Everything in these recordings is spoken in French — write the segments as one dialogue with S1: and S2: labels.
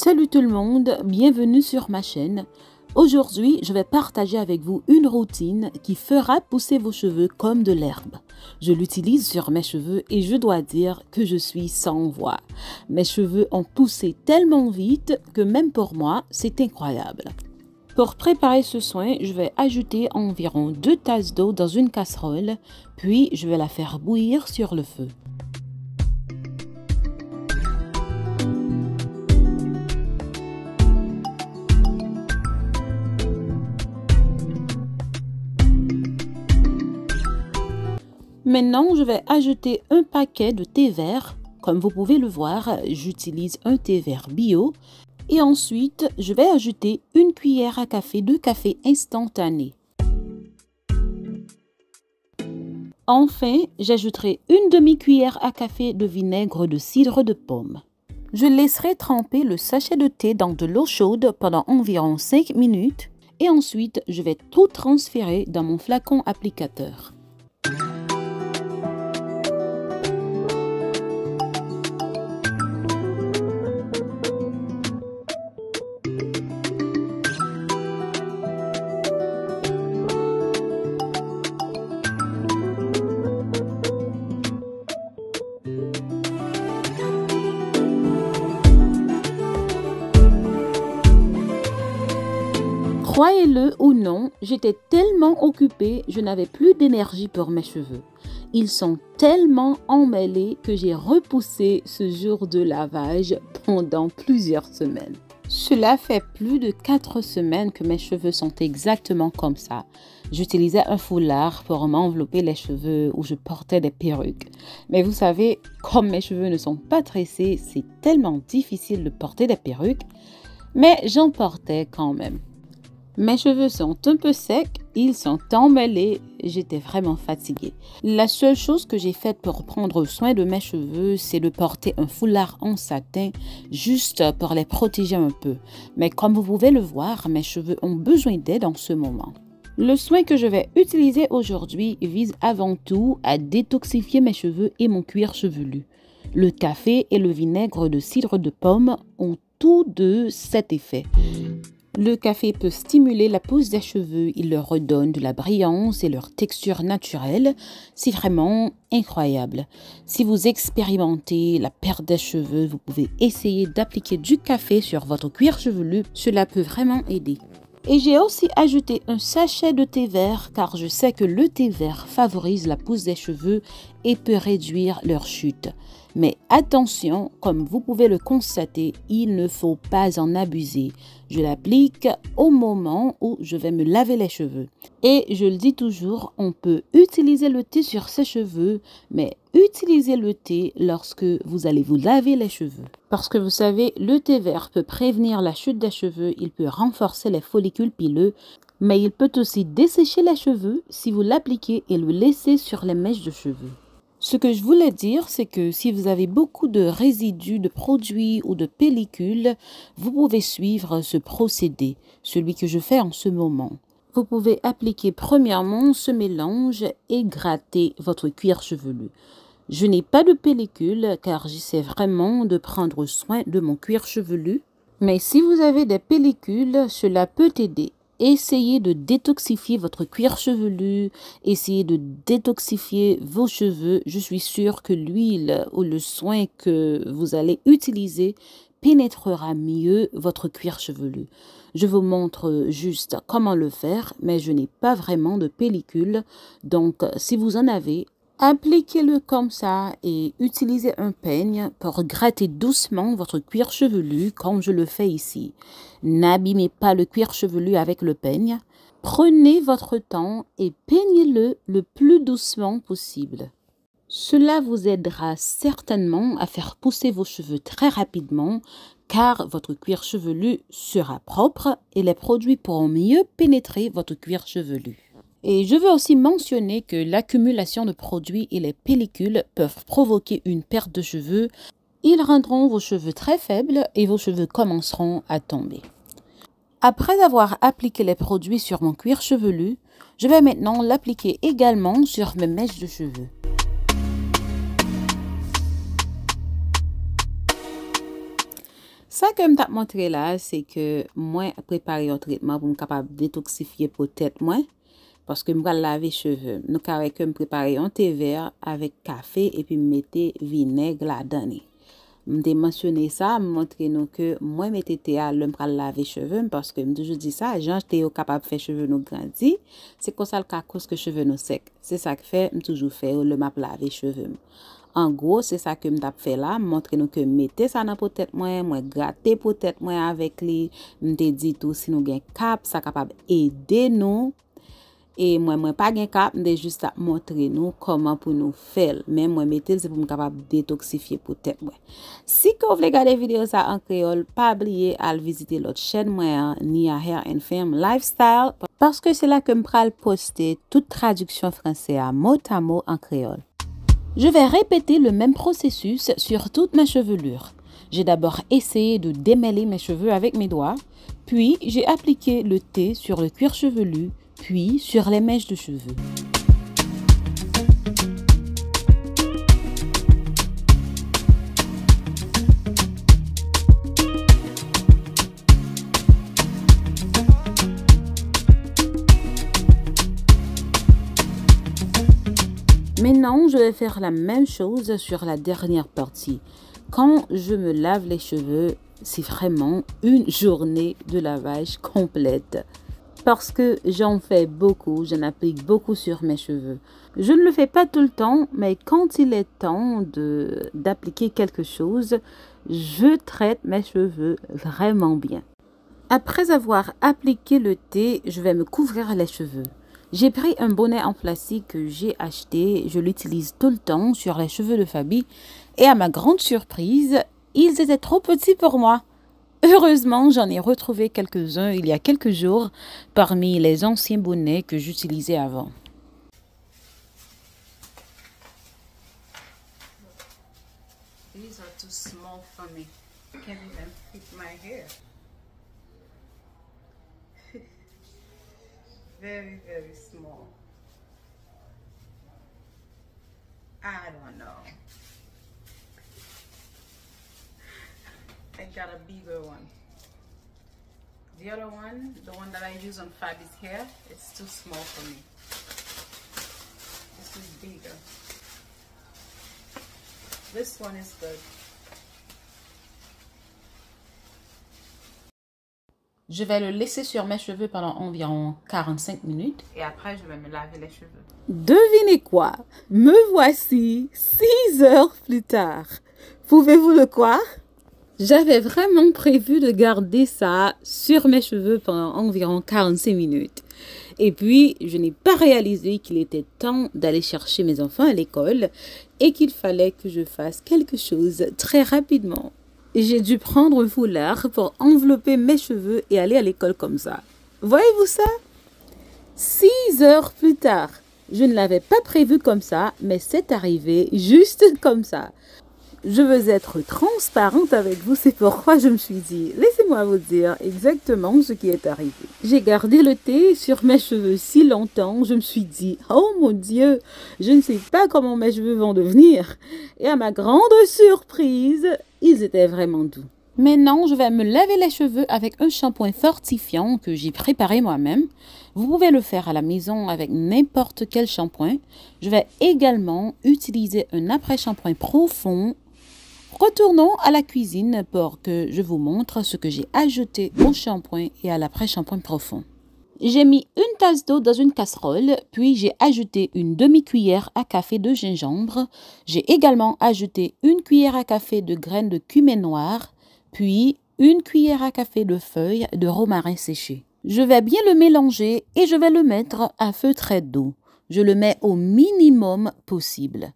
S1: Salut tout le monde, bienvenue sur ma chaîne. Aujourd'hui, je vais partager avec vous une routine qui fera pousser vos cheveux comme de l'herbe. Je l'utilise sur mes cheveux et je dois dire que je suis sans voix. Mes cheveux ont poussé tellement vite que même pour moi, c'est incroyable. Pour préparer ce soin, je vais ajouter environ 2 tasses d'eau dans une casserole, puis je vais la faire bouillir sur le feu. Maintenant, je vais ajouter un paquet de thé vert. Comme vous pouvez le voir, j'utilise un thé vert bio. Et ensuite, je vais ajouter une cuillère à café de café instantané. Enfin, j'ajouterai une demi-cuillère à café de vinaigre de cidre de pomme. Je laisserai tremper le sachet de thé dans de l'eau chaude pendant environ 5 minutes. Et ensuite, je vais tout transférer dans mon flacon applicateur. Croyez-le ou non, j'étais tellement occupée, je n'avais plus d'énergie pour mes cheveux. Ils sont tellement emmêlés que j'ai repoussé ce jour de lavage pendant plusieurs semaines. Cela fait plus de 4 semaines que mes cheveux sont exactement comme ça. J'utilisais un foulard pour m'envelopper les cheveux ou je portais des perruques. Mais vous savez, comme mes cheveux ne sont pas tressés, c'est tellement difficile de porter des perruques. Mais j'en portais quand même. Mes cheveux sont un peu secs, ils sont emmêlés, j'étais vraiment fatiguée. La seule chose que j'ai faite pour prendre soin de mes cheveux, c'est de porter un foulard en satin, juste pour les protéger un peu. Mais comme vous pouvez le voir, mes cheveux ont besoin d'aide en ce moment. Le soin que je vais utiliser aujourd'hui vise avant tout à détoxifier mes cheveux et mon cuir chevelu. Le café et le vinaigre de cidre de pomme ont tous deux cet effet. Le café peut stimuler la pousse des cheveux, il leur redonne de la brillance et leur texture naturelle. C'est vraiment incroyable. Si vous expérimentez la perte des cheveux, vous pouvez essayer d'appliquer du café sur votre cuir chevelu. Cela peut vraiment aider. Et j'ai aussi ajouté un sachet de thé vert car je sais que le thé vert favorise la pousse des cheveux et peut réduire leur chute. Mais attention, comme vous pouvez le constater, il ne faut pas en abuser. Je l'applique au moment où je vais me laver les cheveux. Et je le dis toujours, on peut utiliser le thé sur ses cheveux, mais utilisez le thé lorsque vous allez vous laver les cheveux. Parce que vous savez, le thé vert peut prévenir la chute des cheveux, il peut renforcer les follicules pileux, mais il peut aussi dessécher les cheveux si vous l'appliquez et le laissez sur les mèches de cheveux. Ce que je voulais dire, c'est que si vous avez beaucoup de résidus de produits ou de pellicules, vous pouvez suivre ce procédé, celui que je fais en ce moment. Vous pouvez appliquer premièrement ce mélange et gratter votre cuir chevelu. Je n'ai pas de pellicule car j'essaie vraiment de prendre soin de mon cuir chevelu. Mais si vous avez des pellicules, cela peut aider. Essayez de détoxifier votre cuir chevelu, essayez de détoxifier vos cheveux. Je suis sûre que l'huile ou le soin que vous allez utiliser pénétrera mieux votre cuir chevelu. Je vous montre juste comment le faire, mais je n'ai pas vraiment de pellicule. Donc, si vous en avez, appliquez-le comme ça et utilisez un peigne pour gratter doucement votre cuir chevelu comme je le fais ici. N'abîmez pas le cuir chevelu avec le peigne. Prenez votre temps et peignez-le le plus doucement possible. Cela vous aidera certainement à faire pousser vos cheveux très rapidement car votre cuir chevelu sera propre et les produits pourront mieux pénétrer votre cuir chevelu. Et je veux aussi mentionner que l'accumulation de produits et les pellicules peuvent provoquer une perte de cheveux. Ils rendront vos cheveux très faibles et vos cheveux commenceront à tomber. Après avoir appliqué les produits sur mon cuir chevelu, je vais maintenant l'appliquer également sur mes mèches de cheveux. Ça que je t'ai montré là, c'est que moi préparer un traitement pour me capable détoxifier peut-être moi parce que je vais laver les cheveux. Nous avons préparer un thé vert avec café et puis mettre vinaigre là-dedans. Je mentionné ça, je montrer nous que moi mettre thé à l'homme pour laver les cheveux parce que je toujours dis ça, gens t'es capable de faire cheveux nous grandir, c'est comme ça le cas cause que cheveux nous secs. C'est ça que fait, je toujours fait le m'a laver les cheveux. En gros, c'est ça que je fait là, montrer nous que mettez ça dans peut-être moi gratter peut-être moi avec lui, me dit tout si nous gain cap, ça capable aider nous. Et moi pas gain cap, mais juste montrer nous comment pour nous faire. Même moi mettez c'est pour me capable détoxifier peut-être moi. Si que vous voulez regarder vidéo ça en créole, pas oublier à visiter l'autre chaîne moi Nia Hair and Femme Lifestyle parce que c'est là que me pral poster toute traduction français à mot en créole. Je vais répéter le même processus sur toute ma chevelure. J'ai d'abord essayé de démêler mes cheveux avec mes doigts, puis j'ai appliqué le thé sur le cuir chevelu, puis sur les mèches de cheveux. Maintenant, je vais faire la même chose sur la dernière partie. Quand je me lave les cheveux, c'est vraiment une journée de lavage complète. Parce que j'en fais beaucoup, j'en applique beaucoup sur mes cheveux. Je ne le fais pas tout le temps, mais quand il est temps d'appliquer quelque chose, je traite mes cheveux vraiment bien. Après avoir appliqué le thé, je vais me couvrir les cheveux. J'ai pris un bonnet en plastique que j'ai acheté, je l'utilise tout le temps sur les cheveux de Fabi et à ma grande surprise, ils étaient trop petits pour moi. Heureusement, j'en ai retrouvé quelques-uns il y a quelques jours parmi les anciens bonnets que j'utilisais avant.
S2: These are too small for me. I can't even fit my hair. Very, very small. I don't know. I got a bigger one. The other one, the one that I use on Fabi's hair, it's too small for me. This is bigger. This one is good.
S1: Je vais le laisser sur mes cheveux pendant environ 45 minutes.
S2: Et après, je vais me laver les cheveux.
S1: Devinez quoi? Me voici 6 heures plus tard. Pouvez-vous le croire? J'avais vraiment prévu de garder ça sur mes cheveux pendant environ 45 minutes. Et puis, je n'ai pas réalisé qu'il était temps d'aller chercher mes enfants à l'école et qu'il fallait que je fasse quelque chose très rapidement. J'ai dû prendre un foulard pour envelopper mes cheveux et aller à l'école comme ça. Voyez-vous ça? 6 heures plus tard. Je ne l'avais pas prévu comme ça, mais c'est arrivé juste comme ça. Je veux être transparente avec vous, c'est pourquoi je me suis dit, laissez-moi vous dire exactement ce qui est arrivé. J'ai gardé le thé sur mes cheveux si longtemps, je me suis dit, oh mon Dieu, je ne sais pas comment mes cheveux vont devenir. Et à ma grande surprise, ils étaient vraiment doux. Maintenant, je vais me laver les cheveux avec un shampoing fortifiant que j'ai préparé moi-même. Vous pouvez le faire à la maison avec n'importe quel shampoing. Je vais également utiliser un après-shampoing profond. Retournons à la cuisine pour que je vous montre ce que j'ai ajouté au shampoing et à l'après-shampoing profond. J'ai mis une tasse d'eau dans une casserole, puis j'ai ajouté une demi-cuillère à café de gingembre. J'ai également ajouté une cuillère à café de graines de cumin noir, puis une cuillère à café de feuilles de romarin séché. Je vais bien le mélanger et je vais le mettre à feu très doux. Je le mets au minimum possible.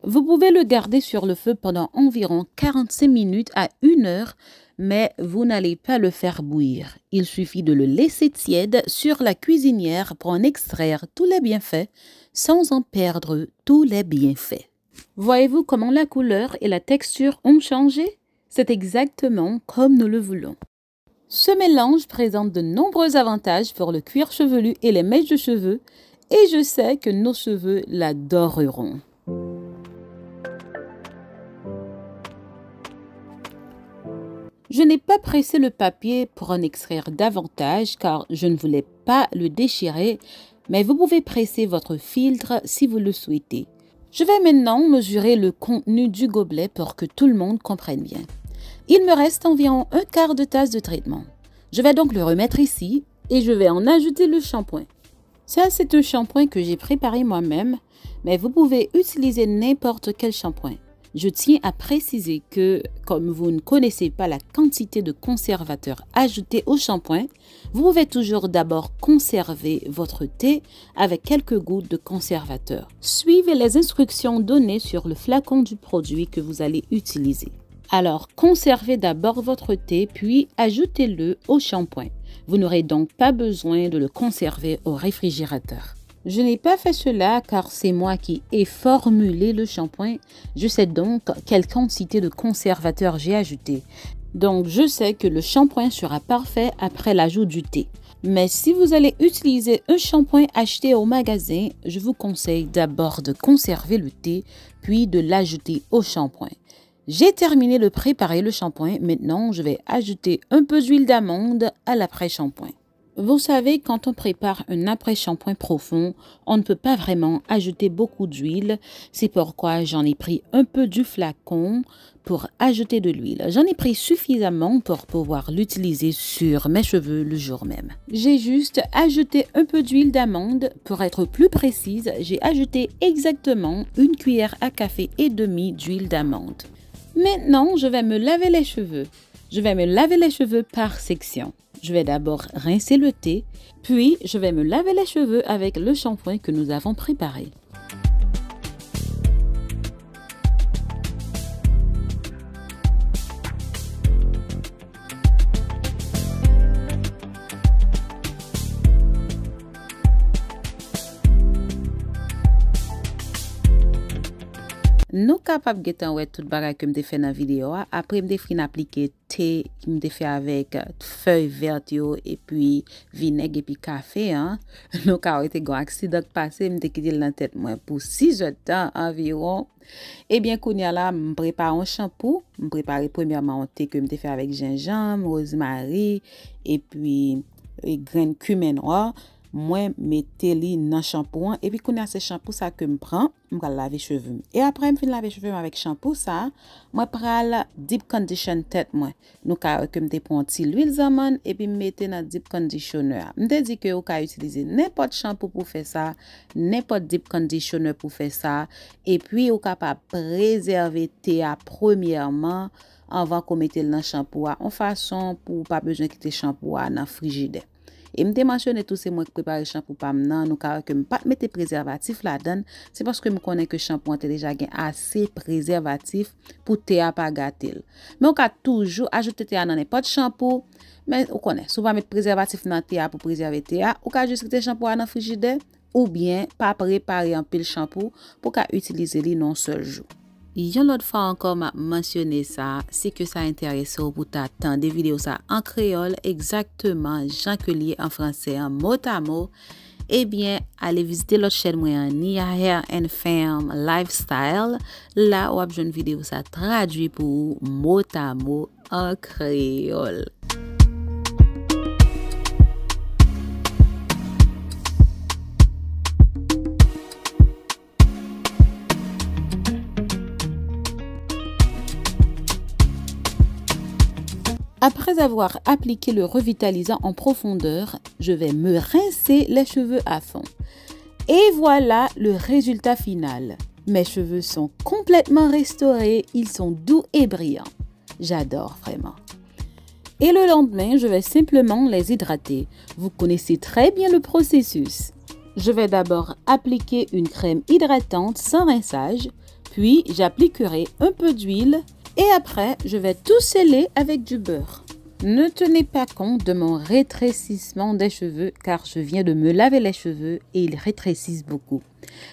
S1: Vous pouvez le garder sur le feu pendant environ 45 minutes à 1 heure, mais vous n'allez pas le faire bouillir. Il suffit de le laisser tiède sur la cuisinière pour en extraire tous les bienfaits sans en perdre tous les bienfaits. Voyez-vous comment la couleur et la texture ont changé? C'est exactement comme nous le voulons. Ce mélange présente de nombreux avantages pour le cuir chevelu et les mèches de cheveux et je sais que nos cheveux l'adoreront. Je n'ai pas pressé le papier pour en extraire davantage car je ne voulais pas le déchirer, mais vous pouvez presser votre filtre si vous le souhaitez. Je vais maintenant mesurer le contenu du gobelet pour que tout le monde comprenne bien. Il me reste environ un quart de tasse de traitement. Je vais donc le remettre ici et je vais en ajouter le shampoing. Ça, c'est un shampoing que j'ai préparé moi-même, mais vous pouvez utiliser n'importe quel shampoing. Je tiens à préciser que, comme vous ne connaissez pas la quantité de conservateur ajouté au shampoing, vous pouvez toujours d'abord conserver votre thé avec quelques gouttes de conservateur. Suivez les instructions données sur le flacon du produit que vous allez utiliser. Alors, conservez d'abord votre thé, puis ajoutez-le au shampoing. Vous n'aurez donc pas besoin de le conserver au réfrigérateur. Je n'ai pas fait cela car c'est moi qui ai formulé le shampoing. Je sais donc quelle quantité de conservateur j'ai ajouté. Donc, je sais que le shampoing sera parfait après l'ajout du thé. Mais si vous allez utiliser un shampoing acheté au magasin, je vous conseille d'abord de conserver le thé, puis de l'ajouter au shampoing. J'ai terminé de préparer le shampoing. Maintenant, je vais ajouter un peu d'huile d'amande à l'après-shampoing. Vous savez, quand on prépare un après-shampoing profond, on ne peut pas vraiment ajouter beaucoup d'huile. C'est pourquoi j'en ai pris un peu du flacon pour ajouter de l'huile. J'en ai pris suffisamment pour pouvoir l'utiliser sur mes cheveux le jour même. J'ai juste ajouté un peu d'huile d'amande. Pour être plus précise, j'ai ajouté exactement 1 cuillère à café et demi d'huile d'amande. Maintenant, je vais me laver les cheveux. Je vais me laver les cheveux par section. Je vais d'abord rincer le thé, puis je vais me laver les cheveux avec le shampoing que nous avons préparé. Nous capables de faire tout bagage que me fait dans vidéo après me fin appliquer thé qui me fait avec feuilles vertes et puis vinaigre et puis café nous ca été un accident passé me quitté dans tête moi pour 6 heures de temps environ. Et bien kounya là me prépare un shampoo, me préparer premièrement un thé que me fait avec gingembre, rosemary et puis graines cumin noir. Moi mettez li dans shampoing et puis kounya ce shampoo ça que me prend me laver cheveux et après me fin laver cheveux avec shampoo ça moi pral deep condition tête moi nous ka que me prend un petit huile d'amande et puis mettez dans deep conditioner me dit que vous ka utiliser n'importe shampoo pour faire ça n'importe deep conditioner pour faire ça et puis vous capable préserver thé à premièrement avant qu'on mette dans shampoo en façon pour pas besoin quitter shampoo dans frigidaire. Et me mentionner tout c'est moi qui prépare le shampoing pas maintenant nous car que me pas mettre préservatif là-dedans c'est parce que me connais que shampoing est déjà assez préservatif pour thé à pas gâter mais on peut toujours ajouter thé dans n'importe shampoo mais on connaît souvent mettre préservatif dans thé pour préserver thé ou ka juste mettre shampoing dans frigidaire ou bien pas préparer un pile shampoing pour ka utiliser li non seul jour. Yon l'autre fois encore m'a mentionné ça, c'est que ça intéresse pour t'attendre des vidéos ça en créole exactement Jean que lié en français en mot à mot. Eh bien, allez visiter l'autre chaîne moi en Nia Hair and Femme Lifestyle. Là, on a une vidéo ça traduit pour mot à mot en créole. Après avoir appliqué le revitalisant en profondeur, je vais me rincer les cheveux à fond. Et voilà le résultat final. Mes cheveux sont complètement restaurés, ils sont doux et brillants. J'adore vraiment. Et le lendemain, je vais simplement les hydrater. Vous connaissez très bien le processus. Je vais d'abord appliquer une crème hydratante sans rinçage, puis j'appliquerai un peu d'huile. Et après, je vais tout sceller avec du beurre. Ne tenez pas compte de mon rétrécissement des cheveux car je viens de me laver les cheveux et ils rétrécissent beaucoup.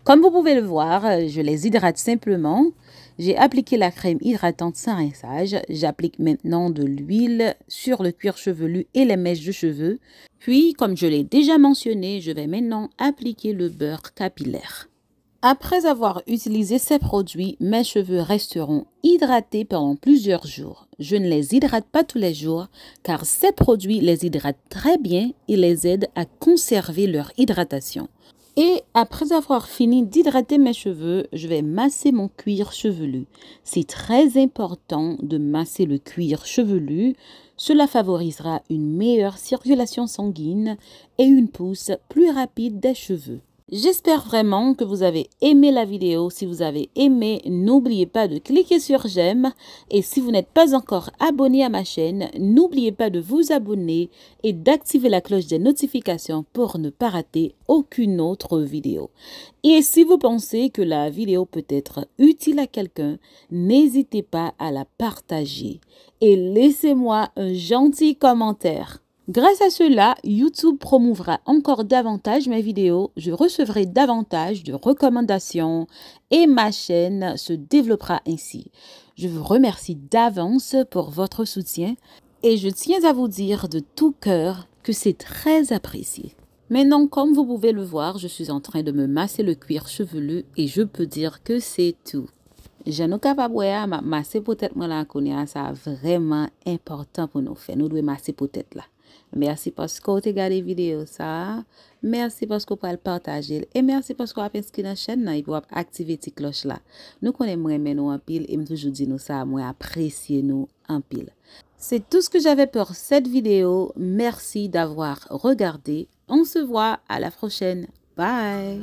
S1: Comme vous pouvez le voir, je les hydrate simplement. J'ai appliqué la crème hydratante sans rinçage. J'applique maintenant de l'huile sur le cuir chevelu et les mèches de cheveux. Puis, comme je l'ai déjà mentionné, je vais maintenant appliquer le beurre capillaire. Après avoir utilisé ces produits, mes cheveux resteront hydratés pendant plusieurs jours. Je ne les hydrate pas tous les jours car ces produits les hydratent très bien et les aident à conserver leur hydratation. Et après avoir fini d'hydrater mes cheveux, je vais masser mon cuir chevelu. C'est très important de masser le cuir chevelu. Cela favorisera une meilleure circulation sanguine et une pousse plus rapide des cheveux. J'espère vraiment que vous avez aimé la vidéo. Si vous avez aimé, n'oubliez pas de cliquer sur j'aime. Et si vous n'êtes pas encore abonné à ma chaîne, n'oubliez pas de vous abonner et d'activer la cloche des notifications pour ne pas rater aucune autre vidéo. Et si vous pensez que la vidéo peut être utile à quelqu'un, n'hésitez pas à la partager. Et laissez-moi un gentil commentaire. Grâce à cela, YouTube promouvra encore davantage mes vidéos, je recevrai davantage de recommandations et ma chaîne se développera ainsi. Je vous remercie d'avance pour votre soutien et je tiens à vous dire de tout cœur que c'est très apprécié. Maintenant, comme vous pouvez le voir, je suis en train de me masser le cuir chevelu et je peux dire que c'est tout. Je ne suis pas capable de masser peut-être moi ça vraiment important pour nous faire. Nous devons masser peut-être là. Merci parce que vous avez regardé la vidéo ça. Merci parce que vous pouvez partager et merci parce que vous avez inscrit dans la chaîne et vous avez activé la petite cloche là. Nous connaissons nous en pile et toujours dit nous ça, moi apprécier nous en pile. C'est tout ce que j'avais pour cette vidéo. Merci d'avoir regardé. On se voit à la prochaine. Bye.